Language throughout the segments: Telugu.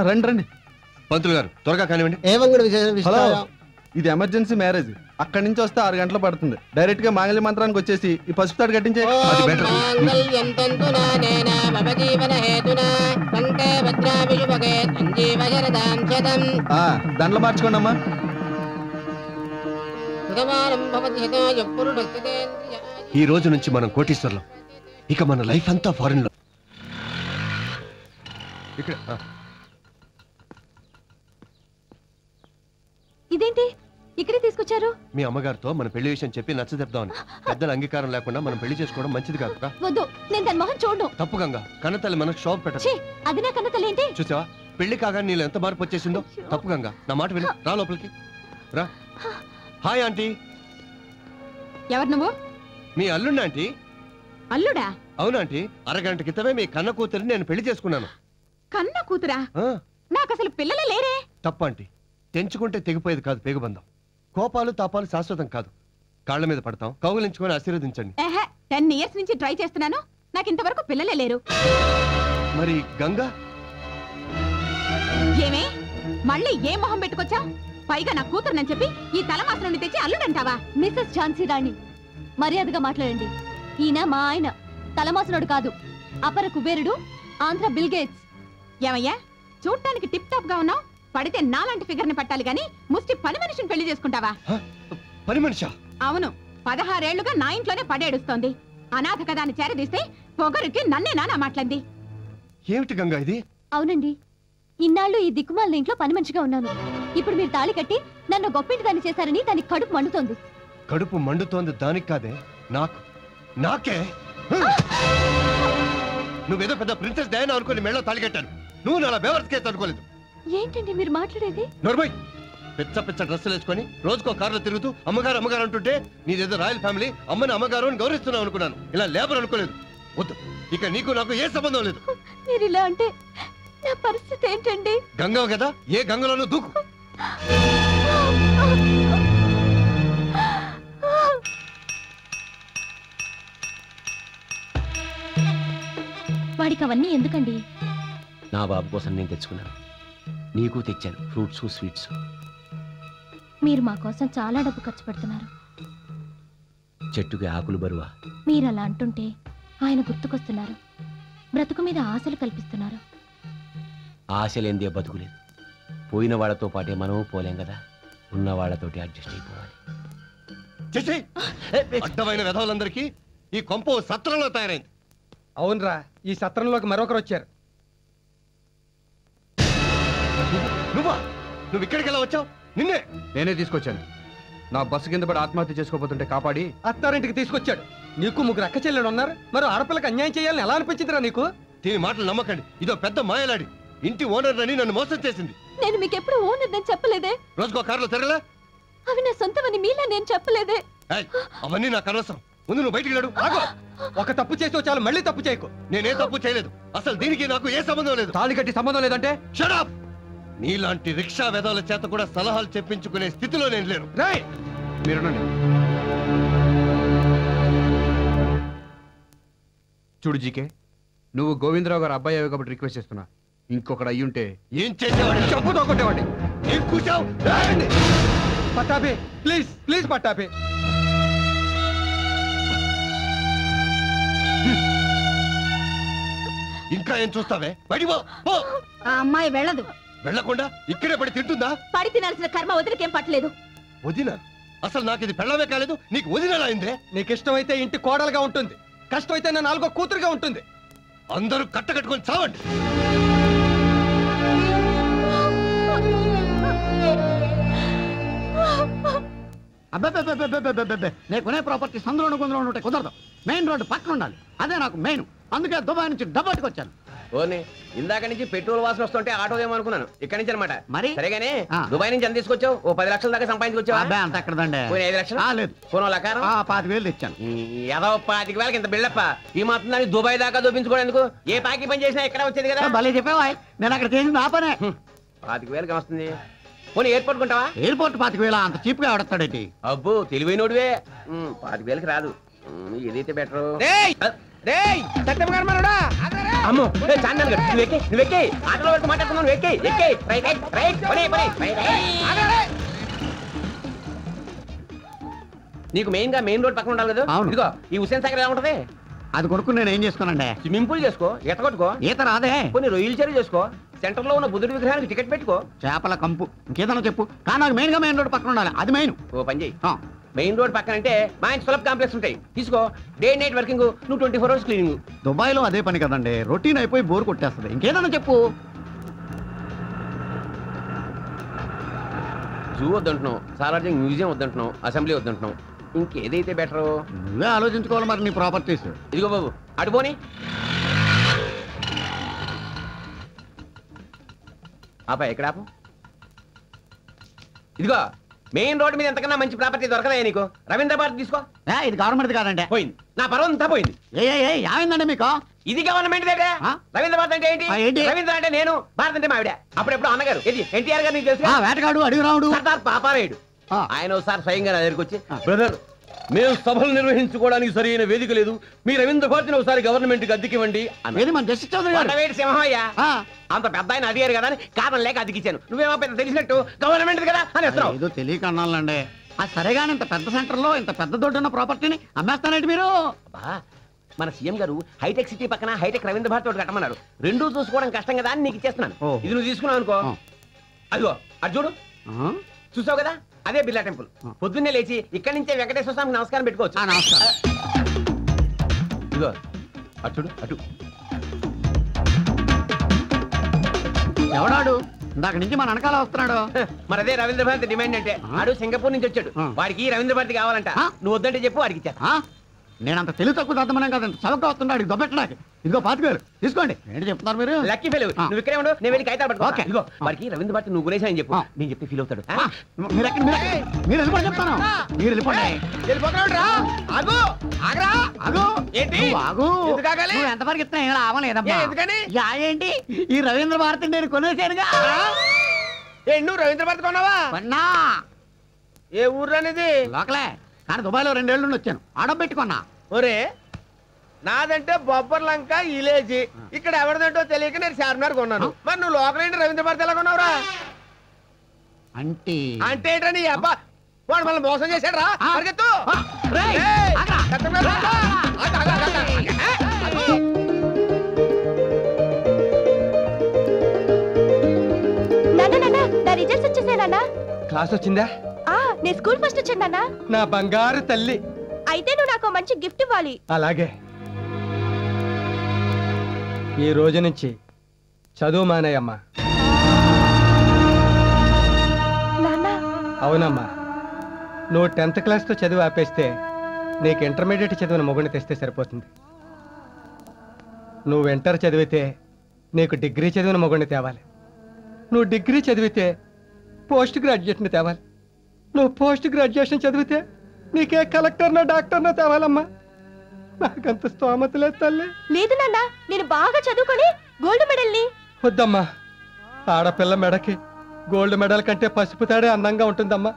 రండి రండి. పంతులు గారు త్వరగా కానివ్వండి. హలో, ఇది ఎమర్జెన్సీ మ్యారేజ్. అక్కడి నుంచి వస్తే 6 గంటలు పడుతుంది. డైరెక్ట్ గా మాంగళ్య మంత్రానికి వచ్చేసి ఈ పసుపు తాడు కట్టించే. అది బెటర్. దండలు మార్చుకోండి అమ్మా. ఈ రోజు నుంచి మనం కోటీశ్వర్లం. ఇక మన లైఫ్ అంతా ఫారెన్ లో. ఇక్కడ ఇదేంటి ఇక్కడే తీసుకొచ్చారు? మీ అమ్మగారితో మన పెళ్లి విషయం చెప్పి నచ్చజెప్దామని. పెద్దల అంగీకారం లేకుండా మనం పెళ్లి చేసుకోవడం మంచిది కాదు. వద్దు, నేను తన మొహం చూడను. తప్పు గంగా, కన్నతల్లి మనకు షాప్ పెట్టదు. అది నా కన్నతల్లి ఏంటి? చూసావా పెళ్లి కాగా నీళ్ళు ఎంత మార్పు వచ్చేసిందో. తప్పు గంగా, నా మాట విను. రా లోపలికి రా. Hi aunty. ఎవరు నువ్వు? మీ అల్లుండి ఆంటీ. అల్లుడా? అవునాంటీ, అరగంట క్రితమే మీ కన్న కూతురిని నేను పెళ్లి చేసుకున్నాను. కన్న కూతురా? నాకు అసలు పిల్లలే లేరే. తప్పు ఆంటీ, తెంచుకుంటే తెగిపోయేది కాదు పేగుబంధం. కోపాలు తాపాలు శాశ్వతం కాదు. కాళ్ల మీద పడతాం, కౌగిలించుకొని ఆశీర్వదించండి. 10 years నుంచి ట్రై చేస్తున్నాను, నాకు ఇంతవరకు పిల్లలే లేరు. మరి గంగా? ఏమే మళ్ళీ ఏ మొహం పెట్టుకొచ్చా? పైగా నా కూతురునని చెప్పి ఈ తలమాసనాన్ని తెచ్చి అల్లుడంటావా? మిస్సెస్ ఝాన్సీ రాణి, మర్యాదగా మాట్లాడండి. ఈయన మా ఆయన, తలమాసనుడు కాదు, అపర కుబేరుడు, ఆంధ్ర బిల్ గేట్స్. ఏమయ్యా, చూడటానికి టిప్ టాప్ గా ఉన్నావు, పడితే నాలాంటి ఫిగర్ ని పట్టాలి గాని ముష్టి పని మనిషిని పెళ్లి చేసుకుంటావా? పని మనిషా? అవును, 16 ఏళ్లుగా నా ఇంట్లోనే పడేడుస్తోంది. అనాథ కదా అని చేరదీస్తే పొగరికి నన్నే నానా మాట్లాడింది. ఏమిటి గంగా ఇది? అవునండి, ఇన్నాళ్ళు ఈ దిక్కుమాల ఇంట్లో పని మంచిగా ఉన్నాను. ఇప్పుడు మీరు తాళి కట్టి నన్ను గొప్పింటి దాన్ని చేశారని దానికి కడుపు మండుతోంది. కడుపు మండుతోంది దానికి కాదే, నాకు. నాకే. నువ్వేదో పెద్ద ప్రిన్సెస్ డయానా అనుకుని మెళ్ళో తాళి కట్టాను. నువ్వు నా బేవర్స్ కేసు అనుకోలేదు. ఏంటండి మీరు మాట్లాడేది? నోర్మై, పిచ్చ పిచ్చ డ్రెస్సులు వేసుకొని రోజుకో కారులో తిరుగుతూ అమ్మగారు అమ్మగారు అంటుంటే నీదేదో రాయల్ ఫ్యామిలీ, అమ్మని అమ్మగారు అని గౌరవిస్తున్నావు అనుకున్నాను. ఇలా లేబర్ అనుకోలేదు. వద్దు, ఇక నీకు నాకు ఏ సంబంధం లేదు. మీరు ఇలా అంటే నా పరిస్థితి ఏంటండి? గంగవ కదా, ఏ గంగలోనూ దూకు. వాడికి అవన్నీ ఎందుకండి? నా బాబు కోసం నేను తెచ్చుకున్నాను, నీకు తెచ్చాను. Fruits, sweets. మీరు మా కోసం చాలా డబ్బు ఖర్చు పెడుతున్నారు. చెట్టుకి ఆకులు బరువా? మీరు అలా అంటుంటే ఆయన గుర్తుకొస్తున్నారు. బ్రతుకు మీద ఆశలు కల్పిస్తున్నారు. ఆశ లేనిదే బతుకులేదు. పోయిన వాళ్ళతో పాటే మనం పోలేం కదా, ఉన్న వాళ్ళతోటి అడ్జస్ట్ అయిపోవాలి. అడ్డమైన వెధవులందరికీ ఈ కొంప సత్రంలో తయారైంది. అవునరా, ఈ సత్రంలోకి మరొకరు వచ్చారు. నువ్వా? నువ్వు ఇక్కడికి ఎలా వచ్చావు? నిన్నే. నేనే తీసుకొచ్చాను. నా బస్సు కింద పడి ఆత్మహత్య చేసుకోబోతుంటే కాపాడి అత్తారింటికి తీసుకొచ్చాడు. నీకు 3 అక్క చెల్లెలు ఉన్నారు, మరి ఆడపిల్లకి అన్యాయం చేయాలని ఎలా అనిపించిందిరా నీకు? దీని మాటలు నమ్మకండి, ఇదో పెద్ద మాయలాడి. ఇంటి ఓనర్ అని నన్ను మోసం చేసింది. నేను మీకు ఎప్పుడు ఓనర్ అని చెప్పలేదే. రోజుకో కారులో తిరగలే? అవి నా సొంతమని మీలా నేను చెప్పలేదే. అవన్నీ నాకు అనవసరం. ముందు నువ్వు బయటికి లేడు. ఒక తప్పు చేసి చాలు, మళ్ళీ తప్పు చేయకు. నేనే తప్పు చేయలేదు. అసలు దీనికి నాకు ఏ సంబంధం లేదు. తాళి కట్టి సంబంధం లేదంటే? Shut up. నీలాంటి రిక్షా వెధవుల చేత కూడా సలహాలు చెప్పించుకునే స్థితిలో నేను లేను. రేయ్, మీరునండి. చూడు జీకే, నువ్వు గోవిందరావు గారు అబ్బాయి అయ్యావు కాబట్టి రిక్వెస్ట్ చేస్తున్నా. ఇంకొకటి అయ్యుంటే ఏం చేసేవాడి? చెప్పుతో కొట్టేవాడి. ఏం కూర్చావు? పట్టాపే, ప్లీజ్ ప్లీజ్ పట్టాపే. ఇంకా ఏం చూస్తావే? బయటికి పో. ఆ అమ్మాయి వెళ్ళదు. వెళ్ళకుండా ఇక్కడే పడి తింటుందా? పడి తినాల్సిన కర్మ వదిలికేం పట్టలేదు. వదిన? అసలు నాకు ఇది పెళ్ళమే కాలేదు, నీకు వదినలా అయిందే? నీకు ఇష్టమైతే ఇంటి కోడలుగా ఉంటుంది, కష్టమైతే నా 4వ కూతురుగా ఉంటుంది. అందరూ కట్టకట్టుకొని చావండి. అబ్బే, నేను కొనే ప్రాపర్టీ సందులో గుందులో ఉంటే కుదరదు. మెయిన్ రోడ్డు పక్కన ఉండాలి, అదే నాకు మెయిన్. అందుకే దుబాయ్ నుంచి డబ్బట్టుకొచ్చాను. ఓని ఇందాక నుంచి పెట్రోల్ వాసన వస్తుంటే ఆటో ఏమనుకున్నాను, ఇక్కడి నుంచి అనమాట. మరి సరేగానే దుబాయ్ నుంచి ఎంత తీసుకొచ్చావు? ఓ 10 లక్షల దాకా సంపాదించుకొచ్చావా? అంత ఎక్కడదండి. 5 లక్షలు లేదు. పోనో లకారం 25,000 ఇచ్చాను. ఏదో 25,000 ఇంత బిల్డప్ప. ఈ మాత్రం దాన్ని దుబాయ్ దాకా చూపించుకోవడానికి ఏ పాకి పని చేసినా ఇక్కడ వచ్చేది కదా. భలే చెప్పావా, నేను అక్కడ చేసింది నా పనే. 25,000 వస్తుంది. పోనీ ఎయిర్పోర్ట్ కొంటావా? ఎయిర్పోర్ట్ 25,000 అంత చీప్ గా ఆడతాడేంటి? అబ్బో తెలివైనోడివే. 25,000కి రాదు. ఏదైతే బెటర్. రేయ్ సత్యం గారు మనోడా అమ్మో చాందన్ గారు నువ్వెక్కి ఆటోలో వరకు మాట్లాడుతున్నావు నువ్వెక్కి రైట్ నీకు మెయిన్ రోడ్ పక్కన ఉండాలి కదా అవును. ఇదిగో ఈ హుసేన్ సాగర్ ఎలా ఉంటది అది కొనుక్కుని నేను ఏం చేసుకోనండి? స్విమ్మింగ్ పూల్ చేసుకో ఈత కొట్టుకో ఈత రాదే. కొన్ని రొయ్యలు చెరువు చేసుకో సెంటర్ లో ఉన్న బుద్ధుడి విగ్రహానికి టికెట్ పెట్టుకో చేపల కంపు ఇంకేదన్నా చెప్పు. కానీ నాకు మెయిన్ గా మెయిన్ రోడ్ పక్కన ఉండాలి, అది మెయిన్. ఓ పని చెయ్యి మెయిన్ రోడ్ పక్కన అంటే మా ఇంటి సులభ కాంప్లెక్స్ ఉంటాయి తీసుకో డే నైట్ వర్కింగ్ నువ్వు 24 hours క్లీనింగ్ దుబాయ్ లో అదే పని కదండి, రొటీన్ అయిపోయి బోర్ కొట్టేస్తుంది. ఇంకేదన్నా చెప్పు. జూ వద్దంటున్నావు సాలార్జింగ్ మ్యూజియం వద్దంటున్నావు అసెంబ్లీ వద్దంటున్నావు ఇంకేదైతే బెటరు నువ్వే ఆలోచించుకోవాలి మరి నీ ప్రాపర్టీస్. ఇదిగో బాబు అడుపోని ఆపా ఎక్కడ ఆపు ఇదిగో మెయిన్ రోడ్ మీద ఎంతకన్నా మంచి ప్రాపర్టీ దొరకదా నీకు రవీంద్ర భారత్ తీసుకో ఇది గవర్నమెంట్ కాదండి. పోయింది నా పర్వం అంతా పోయింది ఏమైందండి మీకు? ఇది గవర్నమెంట్ దగ్గర రవీంద్ర భారత్ అంటే ఏంటి ఏంటి? రవీంద్ర అంటే నేను భారత్ అంటే మావిడ అప్పుడెప్పుడు అన్నగారు ఇది ఎన్టీఆర్ గారు నీకు తెలుసు వేటగాడు అడిగి రావుడు సర్దార్ పాపారాయుడు ఆయన ఒకసారి స్వయంగా నా దగ్గరికి వచ్చి బ్రదర్ మేము సభలు నిర్వహించుకోవడానికి సరైన వేదిక లేదు మీ రవీంద్ర భారతిని ఒకసారి గవర్నమెంట్ కి అద్దెకివ్వండి మన జస్టిస్ చౌదరి గారు సింహయ్య అంత పెద్ద ఆయన అడిగారు కదా అని కారణం లేక అద్దెకిచ్చాను నువ్వేమో పెద్ద తెలిసినట్టు గవర్నమెంట్ కదా అని వస్తున్నావు ఏదో తెలియక అన్నాలండి. సరేగాని ఇంత పెద్ద సెంటర్ లో ఇంత పెద్ద దొడ్డున్న ప్రాపర్టీని అమ్మేస్తానండి మీరు? మన సీఎం గారు హైటెక్ సిటీ పక్కన హైటెక్ రవీంద్ర భారత్ ఒకటి కట్టమన్నారు రెండూ చూసుకోవడం కష్టం కదా అని నీకు ఇచ్చేస్తున్నాను ఇది నువ్వు తీసుకున్నావు అనుకో అదిగో అది చూడు చూసావు కదా అదే బిర్లా టెంపుల్ పొద్దున్నే లేచి ఇక్కడి నుంచే వెంకటేశ్వర స్వామికి నమస్కారం పెట్టుకోవచ్చు నమస్కారం. ఇదిగో అటు చూడు అటు ఎవడాడు ఇందాక నుంచి మన వెనకాల వస్తున్నాడు? మరి అదే రవీంద్ర భారతి డిమాండ్ అంటే ఆడు సింగపూర్ నుంచి వచ్చాడు వాడికి రవీంద్ర భారతి కావాలంట నువ్వు వద్దంటే చెప్పు వాడికి ఇచ్చా నేనంత తెలివి తక్కువ దద్దమనం కదా చవక వస్తున్నాడు దొబ్బెట్టడానికి. ఇదిగో 25,000 తీసుకోండి. ఏంటి చెప్తున్నారు మీరు? లక్కీ ఫెయిల్ నువ్వు ఇక్కడే ఉండు నేను వెళ్ళి కాగితాలు పట్టుకో ఇదిగో వాడికి రవీంద్ర భారతి నువ్వు గురేసాయని చెప్పు నేను చెప్తే ఫీల్ అవుతాడు మీరు వెళ్ళిపోండి చెప్తాను. మీరు వెళ్ళిపోండి. నువ్వు ఎంతవరకు ఇస్తున్నా ఏం రావలేదమ్మా. ఏంటి ఈ రవీంద్ర భారతి నేను కొనేసానుగా. నువ్వు రవీంద్ర భారతి కొన్నావా? కొన్నా. ఏ ఊర్లో అనేది? లోకలే కానీ దుబాయ్లో 2 ఏళ్ళ నుండి వచ్చాను. ఆడబెట్టుకున్నా. ఒరే నాదంటే బొబ్బర్ లంక ఇలేజీ ఇక్కడ ఎవరిదంటో తెలియక నేను చార్మినార్ కొన్నాను మరి నువ్వు లోకల్ ఏంటి రవీంద్ర భారతి ఎలా కొన్నావురా? అంటే ఏంటని అబ్బా వాడు మళ్ళీ మోసం చేశాడు రా పరిగెత్తు రిజల్ట్స్ వచ్చేసానా? క్లాస్ వచ్చిందా? నేను స్కూల్ ఫస్ట్ వచ్చాను. నా బంగారు తల్లి. అయితే నువ్వు నాకు మంచి గిఫ్ట్ ఇవ్వాలి. అలాగే ఈ రోజు నుంచి చదువు మానేయమ్మా. అవునమ్మా నువ్వు 10th క్లాస్తో చదువు ఆపేస్తే నీకు ఇంటర్మీడియట్ చదివిన మొగుడిని తెస్తే సరిపోతుంది. నువ్వు ఇంటర్ చదివితే నీకు డిగ్రీ చదివిన మొగుడిని తేవాలి. నువ్వు డిగ్రీ చదివితే పోస్ట్ గ్రాడ్యుయేట్ని తేవాలి. నువ్వు పోస్ట్ గ్రాడ్యుయేషన్ చదివితే నీకే కలెక్టర్నో డాక్టర్నో తేవాలమ్మా. నాకంత స్తోమత లేదు తల్లి. లేదు నాన్న నేను బాగా చదువుకొని గోల్డ్ మెడల్ని. వద్దమ్మా ఆడపిల్ల మెడకి గోల్డ్ మెడల్ కంటే పసుపు తాడే అందంగా ఉంటుందమ్మా.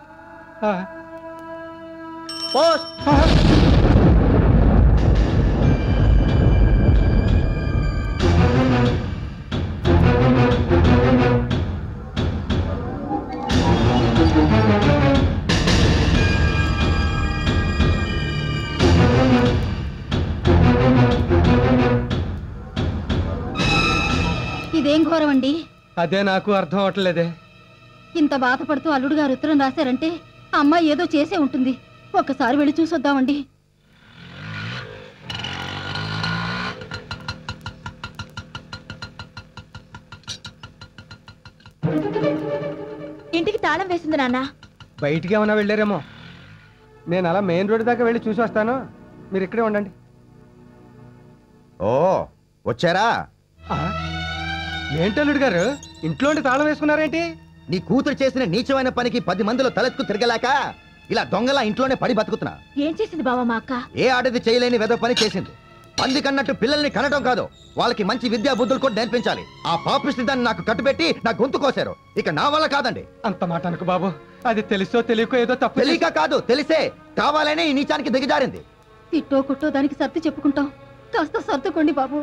ఇదేం ఘోరం అండి. అదే నాకు అర్థం అవట్లేదే. ఇంత బాధపడుతూ అల్లుడు గారు ఉత్తరం రాశారంటే అమ్మాయి ఏదో చేసే ఉంటుంది. ఒక్కసారి వెళ్ళి చూసొద్దామండి. ఇంటికి తాళం వేసింది నాన్న. బయటికి ఏమైనా వెళ్ళారేమో. నేను అలా మెయిన్ రోడ్ దాకా వెళ్ళి చూసి వస్తాను. మీరు ఇక్కడే ఉండండి. ఓ వచ్చారా? ఏంటల్లుడు గారు ఇంట్లో తాళం వేసుకున్నారేంటి? నీ కూతురు చేసిన నీచమైన పనికి 10 మందిలో తలెత్తుకు తిరగలేక ఇలా దొంగలా ఇంట్లోనే పడి బతుకుతున్నా. ఏం చేసింది బావా మా అక్క? ఏ ఆడది చేయలేని వెద పని చేసింది. పంది కన్నట్టు పిల్లల్ని కనడం కాదు వాళ్ళకి మంచి విద్యా బుద్ధులు కూడా నేర్పించాలి. ఆ పాపిష్టి దాన్ని నాకు కట్టుబెట్టి నా గొంతు కోసారు. ఇక నా వల్ల కాదండి. అంత మాట అనుకు బాబు. అది తెలుసో తెలియకో ఏదో తప్పు. తెలియక కాదు తెలిసే కావాలనే ఈ నీచానికి దిగజారింది. తిట్టో కుట్టో దానికి సర్ది చెప్పుకుంటాం. కాస్త సర్దుకోండి బాబు.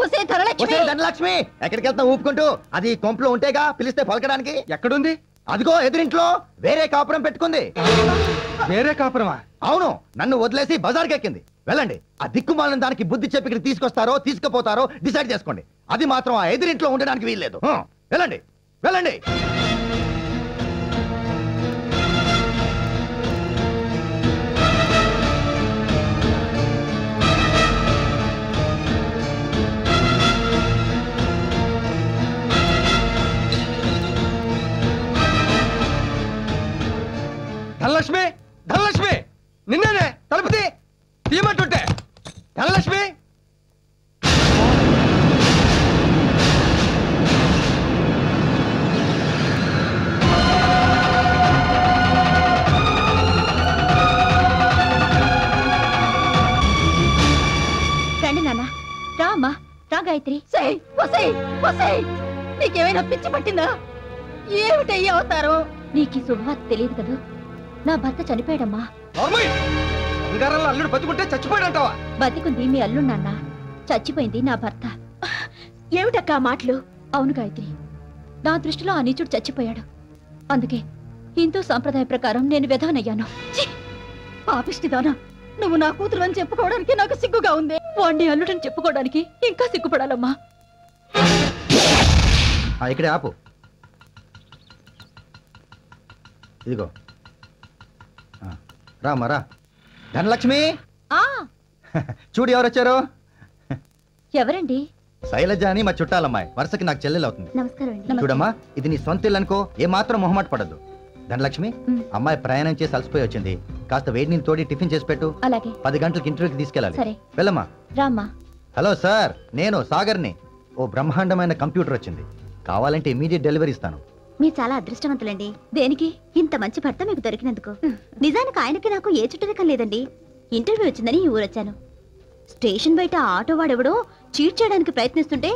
ఒసే ధనలక్ష్మి, ధనలక్ష్మి ఎక్కడికి వెళ్తాం ఊపుకుంటూ? అది కొంపలో ఉంటేగా పిలిస్తే పలకడానికి. ఎక్కడుంది? అదిగో ఎదురింట్లో వేరే కాపురం పెట్టుకుంది. వేరే కాపురమా? అవును, నన్ను వదిలేసి బజార్కి ఎక్కింది. వెళ్ళండి, ఆ దిక్కుమాలిన దానికి బుద్ధి చెప్పి ఇక్కడ తీసుకొస్తారో తీసుకుపోతారో డిసైడ్ చేసుకోండి. అది మాత్రం ఆ ఎదురింట్లో ఉండడానికి వీల్లేదు. వెళ్ళండి వెళ్ళండి. ధనలక్ష్మి, ధనలక్ష్మి, నిన్నేనే తలుపు తీయమంటుంటే. ధనలక్ష్మి, రండి నాన్న. రా అమ్మా, రా గాయత్రి. నీకేమైనా పిచ్చి పట్టిందా? ఏమిటయ్యి అవుతారు? నీకు ఈ శుభవార్త తెలియదు కదా, నా భర్త చనిపోయాడమ్మా. బంగారంలో అల్లుడు బతుకుంటే చచ్చిపోయాడంటావా? బతికుంది మీ అల్లుడు నాన్న, చచ్చిపోయింది నా భర్త. ఏమిటక్క మాటలు? అవును గాయత్రి, నా దృష్టిలో ఆ నీచుడు చచ్చిపోయాడు. అందుకే హిందూ సాంప్రదాయ ప్రకారం నేను విధవనయ్యాను. పాపిష్టిదానా, నువ్వు నా కూతురు అని చెప్పుకోవడానికి నాకు సిగ్గుగా ఉంది. వాణ్ణి అల్లుడని చెప్పుకోవడానికి ఇంకా సిగ్గుపడాలమ్మా. ఇక్కడే ఆపు. ఇదిగో రామా రా. ధనలక్ష్మి, చూడు ఎవరు వచ్చారు. ఎవరండి? శైలజ అని మా చుట్టాలమ్మాయి, వరుసకి నాకు చెల్లెలు అవుతుంది. నమస్కారం. చూడమ్మా, ఇది నీ సొంత ఇల్లు అనుకో, ఏమాత్రం మొహమాట పడద్దు. ధనలక్ష్మి, అమ్మాయి ప్రయాణం చేసి అలసిపోయి వచ్చింది. కాస్త వేడి నీళ్ళు తోడి టిఫిన్ చేసి పెట్టు. అలాగే. 10 గంటలకు ఇంటర్వ్యూకి తీసుకెళ్ళాలి. సరే. వెళ్ళమ్మా. రామ్మా. హలో సార్, నేను సాగర్ని. ఓ బ్రహ్మాండమైన కంప్యూటర్ వచ్చింది, కావాలంటే ఇమీడియట్ డెలివరీ ఇస్తాను. మీరు చాలా అదృష్టవంతులండి. దేనికి? ఇంత మంచి భర్త మీకు దొరికినందుకు. నిజానికి ఆయనకి నాకు ఏ చుట్టరికం లేదండి. ఇంటర్వ్యూ వచ్చిందని ఈ ఊరొచ్చాను. స్టేషన్ బయట ఆటో వాడెవడో చీట్ చేయడానికి ప్రయత్నిస్తుంటే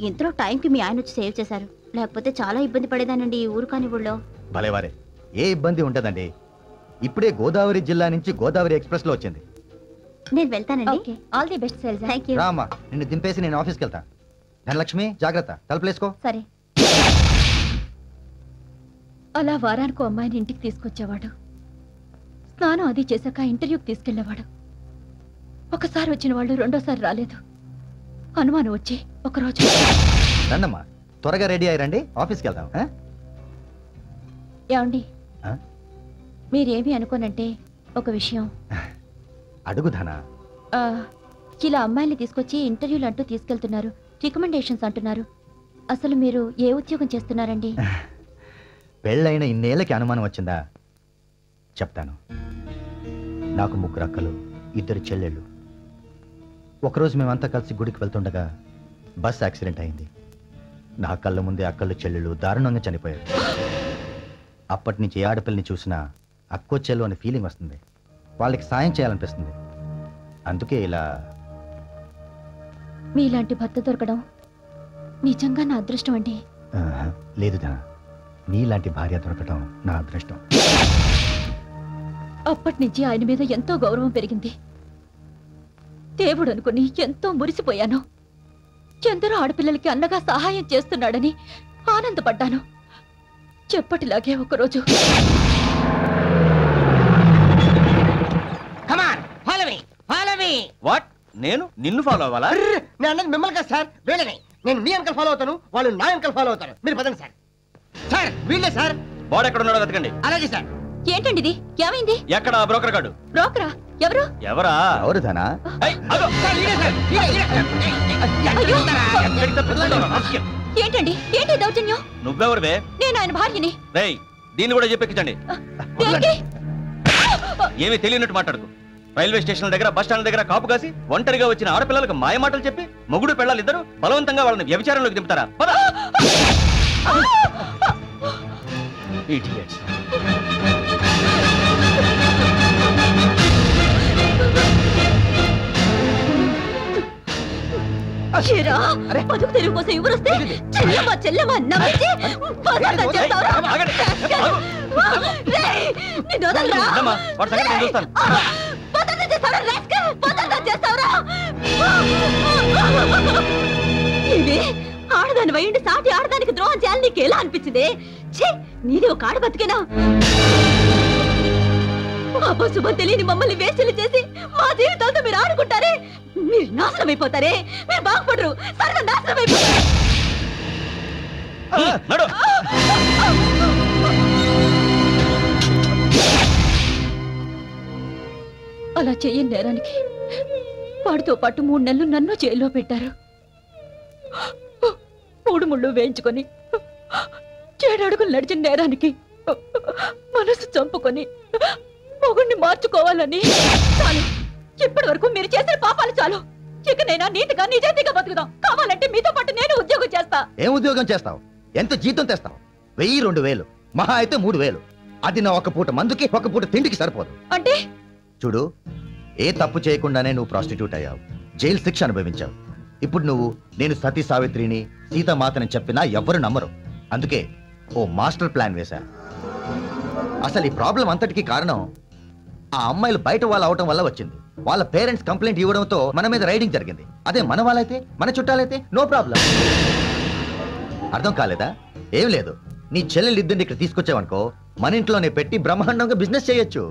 ఇంతలో టైంకి మీ ఆయన వచ్చి సేవ్ చేశారు. లేకపోతే చాలా ఇబ్బంది పడేదానండి ఈ ఊరు కాని ఊళ్ళో. భలేవారే, ఏ ఇబ్బంది ఉండదండి. ఇప్పుడే గోదావరి జిల్లా నుంచి గోదావరి ఎక్స్ప్రెస్ లో వచ్చింది. నేను వెళ్తానండి. All the best Shailaja. Thank you. Rama, నిన్ను దింపేసి నేను ఆఫీస్కి వెళ్తా. ధనలక్ష్మి జాగ్రత్త, తలుపులేసుకో. సరే. అలా వారానికి అమ్మాయిని ఇంటికి తీసుకొచ్చేవాడు. స్నానం అది చేశాక ఇంటర్వ్యూకి తీసుకెళ్లేవాడు. ఒకసారి వచ్చిన వాళ్ళు రెండోసారి రాలేదు. అనుమానం వచ్చి ఒకరోజు. రండమ్మా, త్వరగా రెడీ అయ్యారండి, ఆఫీస్కి వెళ్దాం. ఏమండి, మీరేమి అనుకోనంటే ఒక విషయం అడుగు ధన. ఇలా అమ్మాయిని తీసుకొచ్చి ఇంటర్వ్యూలు అంటూ తీసుకెళ్తున్నారు, రికమెండేషన్స్ అంటున్నారు. అసలు మీరు ఏ ఉద్యోగం చేస్తున్నారండి? పెళ్ళైన ఇన్నేళ్ళకి అనుమానం వచ్చిందా? చెప్తాను. నాకు 3 అక్కలు, 2 చెల్లెళ్ళు. ఒకరోజు మేమంతా కలిసి గుడికి వెళ్తుండగా బస్ యాక్సిడెంట్ అయింది. నా కళ్ళ ముందే అక్కలు చెల్లెళ్ళు దారుణంగా చనిపోయారు. అప్పటి నుంచి ఏ ఆడపిల్లని చూసినా అక్కో చెల్లు అనే ఫీలింగ్ వస్తుంది. వాళ్ళకి సాయం చేయాలనిపిస్తుంది. అందుకే ఇలా. మీలాంటి భర్త దొరకడం నిజంగా నా అదృష్టం అండి. లేదు ధన, నీలాంటి భార్య దొరకడం నా అదృష్టం. అప్పటి నుంచి ఆయన మీద ఎంతో గౌరవం పెరిగింది. దేవుడు అనుకుని ఎంతో మురిసిపోయాను. ఎందరో ఆడపిల్లలకి అన్నగా సహాయం చేస్తున్నాడని ఆనందపడ్డాను. చెప్పటిలాగే ఒకరోజు నేను నిన్ను ఫాలో అవ్వాలా? నేను అన్నది మిమ్మల్ని కదా సార్, వీళ్ళని. నేను మీ అంకల్ ఫాలో అవుతాను, వాళ్ళు నా అంకల్ ఫాలో అవుతారు. మీరు పదండి సార్. సార్ వీళ్ళే సార్. వాడు ఎక్కడ ఉన్నాడో వెతకండి. అలాగే సార్. ఏంటండి ఇది? ఏమైంది? ఎక్కడ బ్రోకర్ గాడు? బ్రోకరా? ఎవరు? ఎవరా? ఎవరు ధన? ఏంటండి? ఏంటి దౌర్జన్యం? నువ్వెవరివే? నేను ఆయన భార్యని. రేయ్, దీన్ని కూడా చెప్పెక్కించండి. ఏమీ తెలియనట్టు మాట్లాడుకో. రైల్వే స్టేషన్ దగ్గర, బస్ స్టాండ్ దగ్గర కాపు కాసి ఒంటరిగా వచ్చిన ఆడపిల్లలకు మాయ మాటలు చెప్పి మొగుడు పెళ్ళాలి ఇద్దరు బలవంతంగా వాళ్ళని వ్యభిచారంలోకి దింపుతారా? పద. ఇడియట్స్. బతుకు తెరువు కోసం ఎవరొస్తే చెల్లెమ్మ చెల్లెమ్మ నవ్వించి చేస్తావురా? ఇవి ఆడదాని వయ్యండి సాటి ఆడదానికి ద్రోహం చేయాలని నీకు ఎలా అనిపించింది? ఛీ, నీది ఒక ఆడ బతికేనా? అపశుభం తెలియని మమ్మల్ని వేస్టలు చేసి మా జీవితాలతో మీరు ఆడుకుంటారే, మీరు నాశనం అయిపోతారే, మీరు బాగుపడరు, సర్వ నాశనం అయిపోతారు. అలా చెయ్యని నేరానికి వాడితో పాటు 3 నెలలు నన్ను జైల్లో పెట్టారు. 3 ముళ్ళు వేయించుకొని 7 అడుగులు నడిచిన నేరానికి మనసు చంపుకొని మొగుణ్ణి మార్చుకోవాలని. చాలు, ఇప్పటి వరకు మీరు చేసిన పాపాలు చాలు. ఇకనైనా నీతిగా నిజాయితీగా బతుకుదాం. కావాలంటే మీతో పాటు నేను ఉద్యోగం చేస్తా. ఏం ఉద్యోగం చేస్తావు? ఎంత జీతం తెస్తావు? 1000-2000, మహా అయితే 3000. అది నా ఒక పూట మందుకి, ఒక పూట తిండికి సరిపోదు. అంటే చూడు, ఏ తప్పు చేయకుండానే నువ్వు ప్రాస్టిట్యూట్ అయ్యావు, జైలు శిక్ష అనుభవించావు. ఇప్పుడు నువ్వు నేను సతీ సావిత్రిని, సీతామాతని చెప్పినా ఎవ్వరు నమ్మరు. అందుకే ఓ మాస్టర్ ప్లాన్ వేశా. అసలు ఈ ప్రాబ్లం అంతటికి కారణం ఆ అమ్మాయిలు బయట వాళ్ళు అవటం వల్ల వచ్చింది. వాళ్ళ పేరెంట్స్ కంప్లైంట్ ఇవ్వడంతో మన మీద రైడింగ్ జరిగింది. అదే మన వాళ్ళైతే, మన చుట్టాలైతే నో ప్రాబ్లం. అర్థం కాలేదా? ఏం లేదు, నీ చెల్లెలు ఇద్దరిని ఇక్కడ తీసుకొచ్చావనుకో, మన ఇంట్లోనే పెట్టి బ్రహ్మాండంగా బిజినెస్ చేయొచ్చు.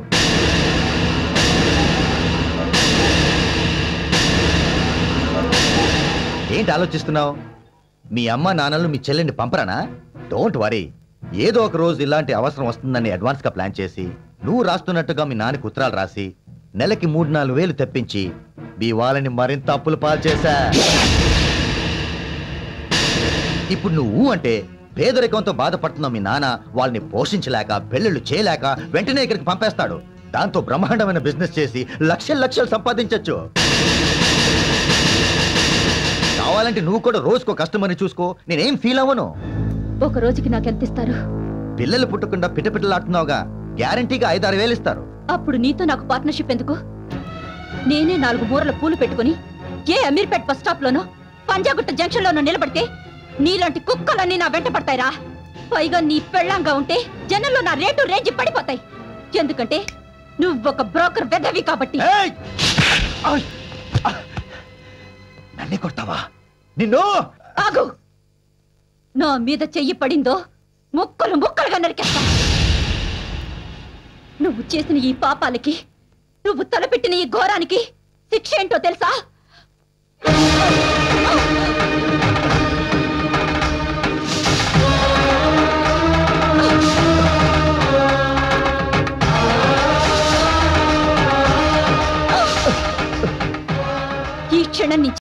ఏంటి ఆలోచిస్తున్నావు? మీ అమ్మ నాన్నలు మీ చెల్లెల్ని పంపరానా? డోంట్ వరీ, ఏదో ఒక రోజు ఇలాంటి అవసరం వస్తుందని అడ్వాన్స్ గా ప్లాన్ చేసి, నువ్వు రాస్తున్నట్టుగా మీ నాన్నకి ఉత్తరాలు రాసి, నెలకి 3-4 వేలు తెప్పించి మీ వాళ్ళని మరింత అప్పులు పాలు చేశా. ఇప్పుడు నువ్వు అంటే పేదరికంతో బాధపడుతున్న మీ నాన్న వాళ్ళని పోషించలేక, పెళ్ళిళ్ళు చేయలేక వెంటనే ఇక్కడికి పంపేస్తాడు. దాంతో బ్రహ్మాండమైన బిజినెస్ చేసి లక్షలు సంపాదించొచ్చు. కావాలంటే నువ్వు కూడా రోజుకో కస్టమర్ని చూసుకో, నేనేం ఫీల్ అవ్వను. ఒక రోజుకి నాకెంత ఇస్తారు? పిల్లలు పుట్టకుండా పిట్టపిట్టలాడుతున్నావుగా, గ్యారంటీగా 5-6 వేలు ఇస్తారు. అప్పుడు నీతో నాకు పార్ట్నర్షిప్ ఎందుకు? నేనే 4 మూరల పూలు పెట్టుకుని ఏ అమీర్పేట్ బస్ స్టాప్ లోనో, పంజాగుట్ట జంక్షన్ లోనో నిలబడితే నీలాంటి కుక్కలన్నీ నా వెంట పడతాయిరా. పైగా నీ పెళ్ళంగా ఉంటే జనంలో నా రేటు రేంజ్ పడిపోతాయి. ఎందుకంటే నువ్వొక బ్రోకర్ వెధవి కాబట్టి. నన్నే కొడతావా? నిన్ను ఆగు! నా మీద చెయ్యి పడిందో ముక్కలుగా నరికేస్తా. నువ్వు చేసిన ఈ పాపాలకి, నువ్వు తలపెట్టిన ఈ ఘోరానికి శిక్ష ఏంటో తెలుసా?